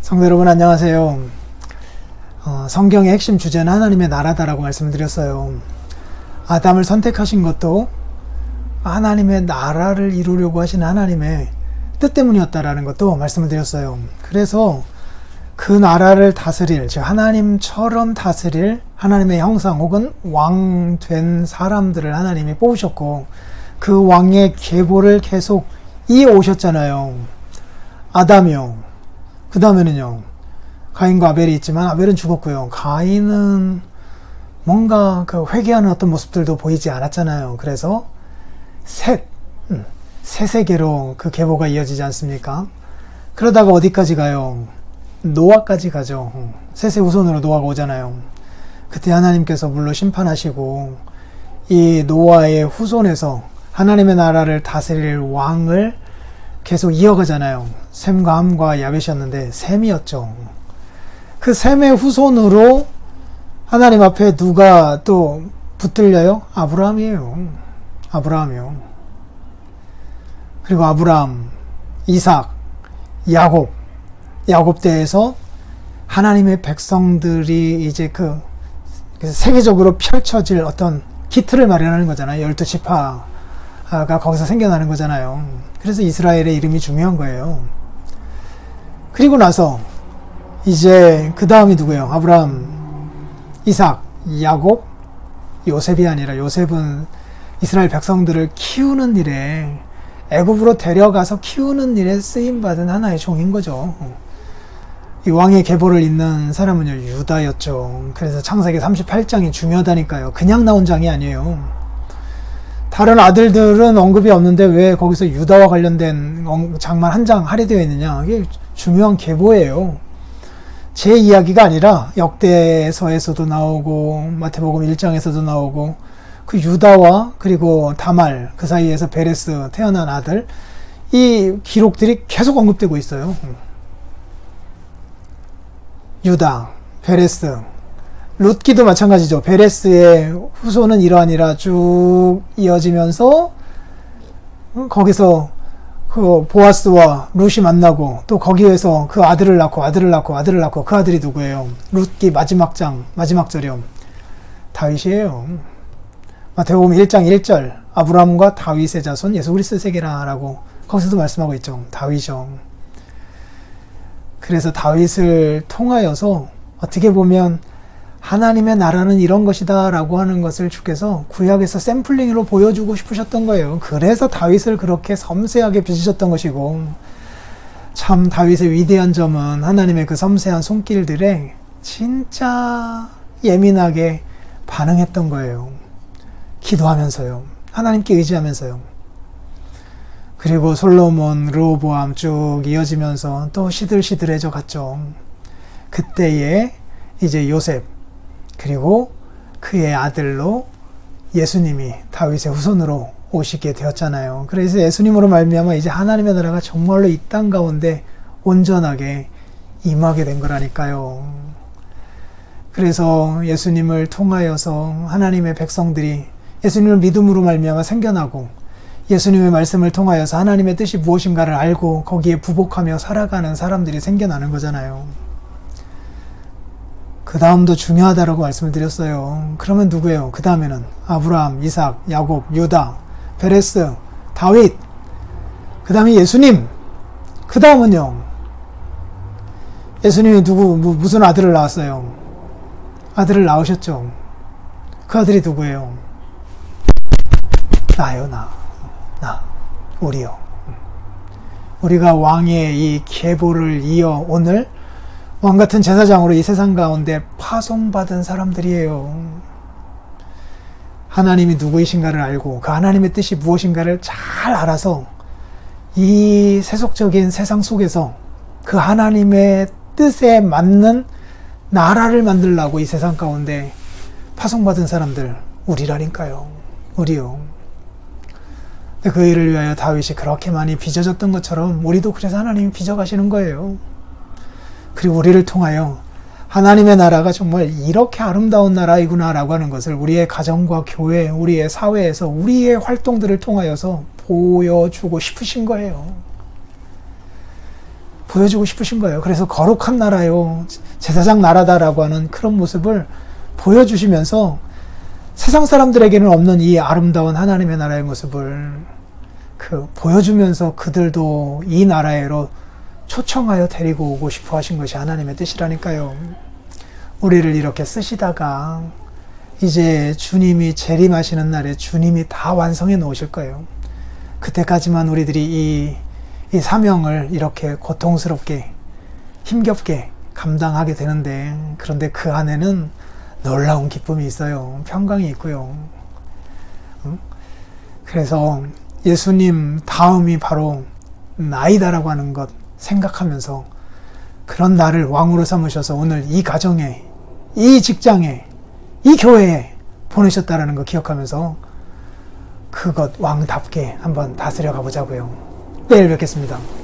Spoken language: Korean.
성도 여러분 안녕하세요. 성경의 핵심 주제는 하나님의 나라다라고 말씀드렸어요. 아담을 선택하신 것도 하나님의 나라를 이루려고 하신 하나님의 뜻 때문이었다라는 것도 말씀을 드렸어요. 그래서 그 나라를 다스릴, 즉 하나님처럼 다스릴 하나님의 형상 혹은 왕 된 사람들을 하나님이 뽑으셨고 그 왕의 계보를 계속 이어오셨잖아요. 아담이요. 그 다음에는요, 가인과 아벨이 있지만 아벨은 죽었고요. 가인은 뭔가 그 회개하는 어떤 모습들도 보이지 않았잖아요. 그래서 셋에게로 그 계보가 이어지지 않습니까? 그러다가 어디까지 가요? 노아까지 가죠. 셋의 후손으로 노아가 오잖아요. 그때 하나님께서 물로 심판하시고 이 노아의 후손에서 하나님의 나라를 다스릴 왕을 계속 이어가잖아요. 셈과 함과 야벳이었는데 셈이었죠. 그 셈의 후손으로 하나님 앞에 누가 또 붙들려요? 아브라함이에요. 아브라함이요. 그리고 아브라함, 이삭, 야곱 때에서 하나님의 백성들이 이제 그 세계적으로 펼쳐질 어떤 기틀을 마련하는 거잖아요. 12지파가 거기서 생겨나는 거잖아요. 그래서 이스라엘의 이름이 중요한 거예요. 그리고 나서 이제 그 다음이 누구예요? 아브라함, 이삭, 야곱, 요셉이 아니라 요셉은 이스라엘 백성들을 키우는 일에 애굽으로 데려가서 키우는 일에 쓰임받은 하나의 종인 거죠. 이 왕의 계보를 잇는 사람은요, 유다였죠. 그래서 창세기 38장이 중요하다니까요. 그냥 나온 장이 아니에요. 다른 아들들은 언급이 없는데 왜 거기서 유다와 관련된 장만 한 장 할애되어 있느냐. 이게 중요한 계보예요. 제 이야기가 아니라 역대서에서도 나오고 마태복음 1장에서도 나오고 그 유다와 그리고 다말 그 사이에서 베레스 태어난 아들 이 기록들이 계속 언급되고 있어요. 유다, 베레스, 룻기도 마찬가지죠. 베레스의 후손은 이러하니라 쭉 이어지면서 거기서 그 보아스와 룻이 만나고 또 거기에서 그 아들을 낳고 그 아들이 누구예요? 룻기 마지막 절이요. 다윗이에요. 마태복음 1장 1절 아브라함과 다윗의 자손 예수 그리스도 세계라 라고 거기서도 말씀하고 있죠. 다윗이죠. 그래서 다윗을 통하여서 어떻게 보면 하나님의 나라는 이런 것이다 라고 하는 것을 주께서 구약에서 샘플링으로 보여주고 싶으셨던 거예요. 그래서 다윗을 그렇게 섬세하게 빚으셨던 것이고 참 다윗의 위대한 점은 하나님의 그 섬세한 손길들에 진짜 예민하게 반응했던 거예요. 기도하면서요. 하나님께 의지하면서요. 그리고 솔로몬, 르호보암 쭉 이어지면서 또 시들시들해져 갔죠. 그때에 이제 요셉 그리고 그의 아들로 예수님이 다윗의 후손으로 오시게 되었잖아요. 그래서 예수님으로 말미암아 이제 하나님의 나라가 정말로 이 땅 가운데 온전하게 임하게 된 거라니까요. 그래서 예수님을 통하여서 하나님의 백성들이 예수님을 믿음으로 말미암아 생겨나고 예수님의 말씀을 통하여서 하나님의 뜻이 무엇인가를 알고 거기에 부복하며 살아가는 사람들이 생겨나는 거잖아요. 그 다음도 중요하다라고 말씀을 드렸어요. 그러면 누구예요? 그 다음에는 아브라함, 이삭, 야곱, 유다, 베레스, 다윗, 그 다음에 예수님, 그 다음은요. 예수님이 무슨 아들을 낳았어요? 아들을 낳으셨죠. 그 아들이 누구예요? 나요, 우리요. 우리가 왕의 이 계보를 이어 오늘 왕같은 제사장으로 이 세상 가운데 파송받은 사람들이에요. 하나님이 누구이신가를 알고 그 하나님의 뜻이 무엇인가를 잘 알아서 이 세속적인 세상 속에서 그 하나님의 뜻에 맞는 나라를 만들려고 이 세상 가운데 파송받은 사람들 우리라니까요. 우리요. 그 일을 위하여 다윗이 그렇게 많이 빚어졌던 것처럼 우리도 그래서 하나님이 빚어가시는 거예요. 그리고 우리를 통하여 하나님의 나라가 정말 이렇게 아름다운 나라이구나 라고 하는 것을 우리의 가정과 교회, 우리의 사회에서 우리의 활동들을 통하여서 보여주고 싶으신 거예요. 보여주고 싶으신 거예요. 그래서 거룩한 나라요, 제사장 나라다라고 하는 그런 모습을 보여주시면서 세상 사람들에게는 없는 이 아름다운 하나님의 나라의 모습을 보여주면서 그들도 이 나라에로 초청하여 데리고 오고 싶어 하신 것이 하나님의 뜻이라니까요. 우리를 이렇게 쓰시다가 이제 주님이 재림하시는 날에 주님이 다 완성해 놓으실 거예요. 그때까지만 우리들이 이 사명을 이렇게 고통스럽게 힘겹게 감당하게 되는데, 그런데 그 안에는 놀라운 기쁨이 있어요. 평강이 있고요. 그래서 예수님 다음이 바로 나이다라고 하는 것 생각하면서 그런 나를 왕으로 삼으셔서 오늘 이 가정에, 이 직장에, 이 교회에 보내셨다라는 거 기억하면서 그것 왕답게 한번 다스려 가보자고요. 내일 뵙겠습니다.